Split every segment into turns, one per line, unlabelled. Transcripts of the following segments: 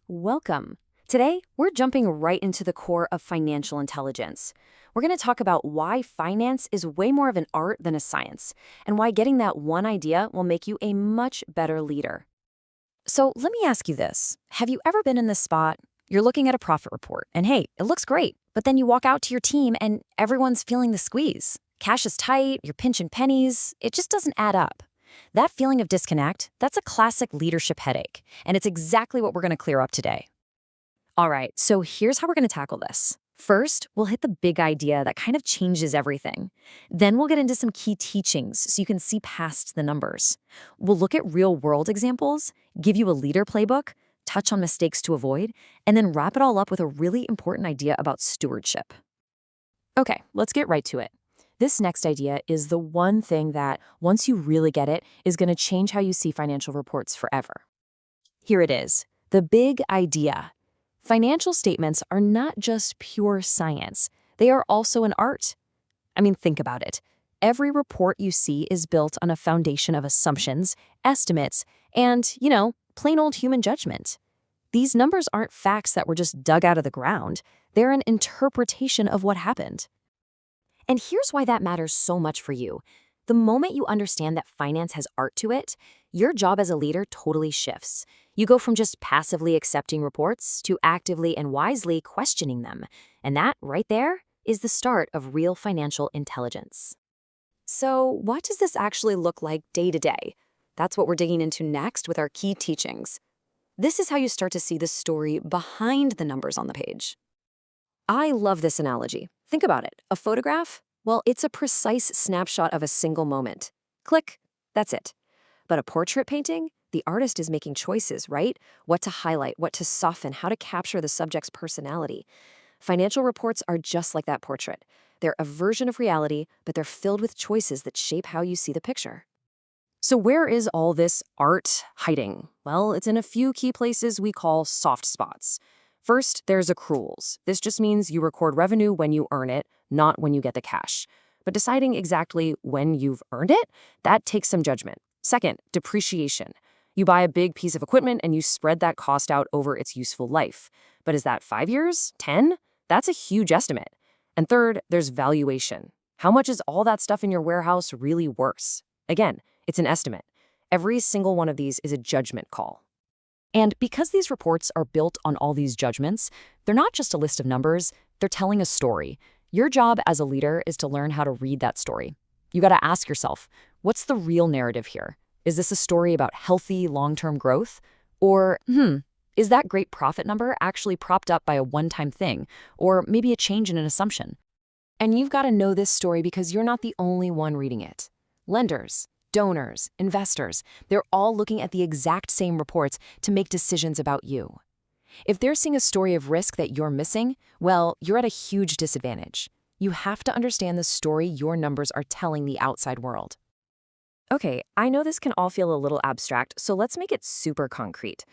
Welcome. Today, we're jumping right into the core of financial intelligence. We're going to talk about why finance is way more of an art than a science, and why getting that one idea will make you a much better leader. So let me ask you this. Have you ever been in this spot? You're looking at a profit report, and hey, it looks great, but then you walk out to your team and everyone's feeling the squeeze. Cash is tight, you're pinching pennies, it just doesn't add up. That feeling of disconnect, that's a classic leadership headache, and it's exactly what we're going to clear up today. All right, so here's how we're going to tackle this. First, we'll hit the big idea that kind of changes everything. Then we'll get into some key teachings so you can see past the numbers. We'll look at real-world examples, give you a leader playbook, touch on mistakes to avoid, and then wrap it all up with a really important idea about stewardship. Okay, let's get right to it. This next idea is the one thing that, once you really get it, is going to change how you see financial reports forever. Here it is, the big idea. Financial statements are not just pure science. They are also an art. I mean, think about it. Every report you see is built on a foundation of assumptions, estimates, and, plain old human judgment. These numbers aren't facts that were just dug out of the ground. They're an interpretation of what happened. And here's why that matters so much for you. The moment you understand that finance has art to it, your job as a leader totally shifts. You go from just passively accepting reports to actively and wisely questioning them. And that, right there, is the start of real financial intelligence. So, what does this actually look like day to day? That's what we're digging into next with our key teachings. This is how you start to see the story behind the numbers on the page. I love this analogy. Think about it. A photograph? Well, it's a precise snapshot of a single moment. Click, that's it. But a portrait painting? The artist is making choices, right? What to highlight, what to soften, how to capture the subject's personality. Financial reports are just like that portrait. They're a version of reality, but they're filled with choices that shape how you see the picture. So where is all this art hiding? Well, it's in a few key places we call soft spots. First, there's accruals. This just means you record revenue when you earn it, not when you get the cash. But deciding exactly when you've earned it, that takes some judgment. Second, depreciation. You buy a big piece of equipment and you spread that cost out over its useful life. But is that 5 years? 10? That's a huge estimate. And third, there's valuation. How much is all that stuff in your warehouse really worth? Again, it's an estimate. Every single one of these is a judgment call. And because these reports are built on all these judgments, they're not just a list of numbers, they're telling a story. Your job as a leader is to learn how to read that story. You got to ask yourself, what's the real narrative here? Is this a story about healthy, long-term growth? Or, is that great profit number actually propped up by a one-time thing, or maybe a change in an assumption? And you've got to know this story because you're not the only one reading it. Lenders, donors, investors, they're all looking at the exact same reports to make decisions about you. If they're seeing a story of risk that you're missing, well, you're at a huge disadvantage. You have to understand the story your numbers are telling the outside world. Okay, I know this can all feel a little abstract, so let's make it super concrete.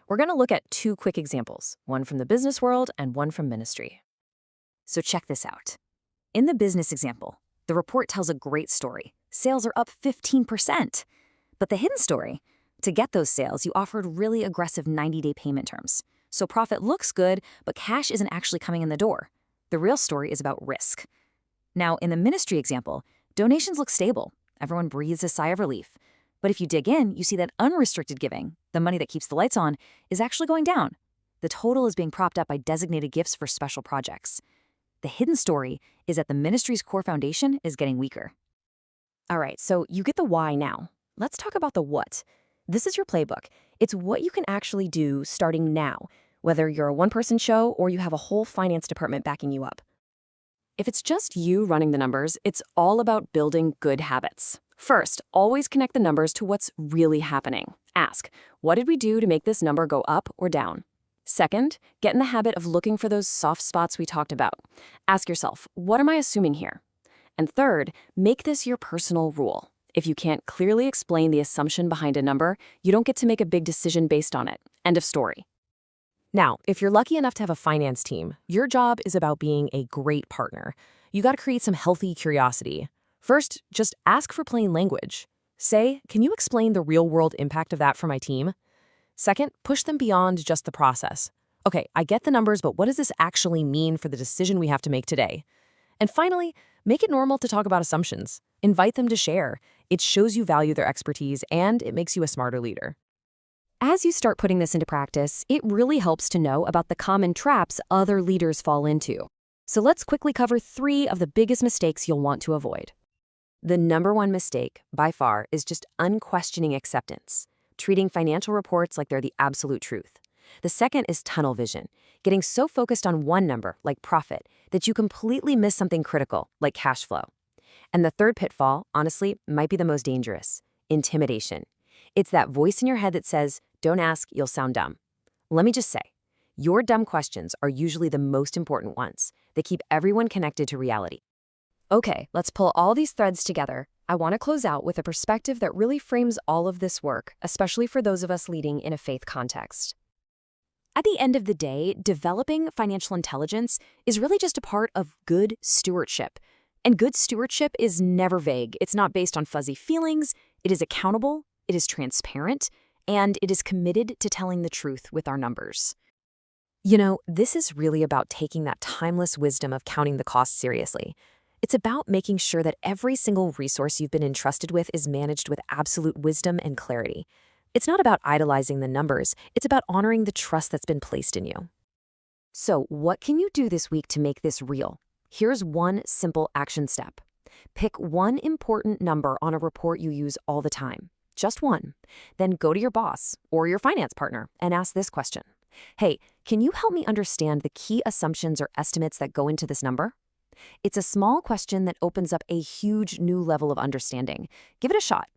We're going to look at two quick examples, one from the business world and one from ministry. So check this out. In the business example, the report tells a great story. Sales are up 15%. But the hidden story? To get those sales, you offered really aggressive 90-day payment terms. So profit looks good, but cash isn't actually coming in the door. The real story is about risk. Now, in the ministry example, donations look stable. Everyone breathes a sigh of relief. But if you dig in, you see that unrestricted giving, the money that keeps the lights on, is actually going down. The total is being propped up by designated gifts for special projects. The hidden story is that the ministry's core foundation is getting weaker. All right, so you get the why now. Let's talk about the what. This is your playbook. It's what you can actually do starting now, whether you're a one-person show or you have a whole finance department backing you up. If it's just you running the numbers, it's all about building good habits. First, always connect the numbers to what's really happening. Ask, what did we do to make this number go up or down? Second, get in the habit of looking for those soft spots we talked about. Ask yourself, what am I assuming here? And third, make this your personal rule. If you can't clearly explain the assumption behind a number, you don't get to make a big decision based on it. End of story. Now, if you're lucky enough to have a finance team, your job is about being a great partner. You got to create some healthy curiosity. First, just ask for plain language. Say, can you explain the real-world impact of that for my team?
Second, push them beyond just the process. Okay, I get the numbers, but what does this actually mean for the decision we have to make today? And finally, make it normal to talk about assumptions. Invite them to share. It shows you value their expertise and it makes you a smarter leader.
As you start putting this into practice, it really helps to know about the common traps other leaders fall into. So let's quickly cover 3 of the biggest mistakes you'll want to avoid. The number one mistake, by far, is just unquestioning acceptance, treating financial reports like they're the absolute truth. The second is tunnel vision, getting so focused on one number, like profit, that you completely miss something critical, like cash flow. And the third pitfall, honestly, might be the most dangerous: intimidation. It's that voice in your head that says, "Don't ask, you'll sound dumb." Let me just say, your dumb questions are usually the most important ones. They keep everyone connected to reality. Okay, let's pull all these threads together. I want to close out with a perspective that really frames all of this work, especially for those of us leading in a faith context. At the end of the day, developing financial intelligence is really just a part of good stewardship. And good stewardship is never vague. It's not based on fuzzy feelings. It is accountable, it is transparent, and it is committed to telling the truth with our numbers. You know, this is really about taking that timeless wisdom of counting the costs seriously. It's about making sure that every single resource you've been entrusted with is managed with absolute wisdom and clarity. It's not about idolizing the numbers, it's about honoring the trust that's been placed in you. So, what can you do this week to make this real? Here's one simple action step. Pick one important number on a report you use all the time. Just one. Then go to your boss or your finance partner and ask this question. Hey, can you help me understand the key assumptions or estimates that go into this number? It's a small question that opens up a huge new level of understanding. Give it a shot.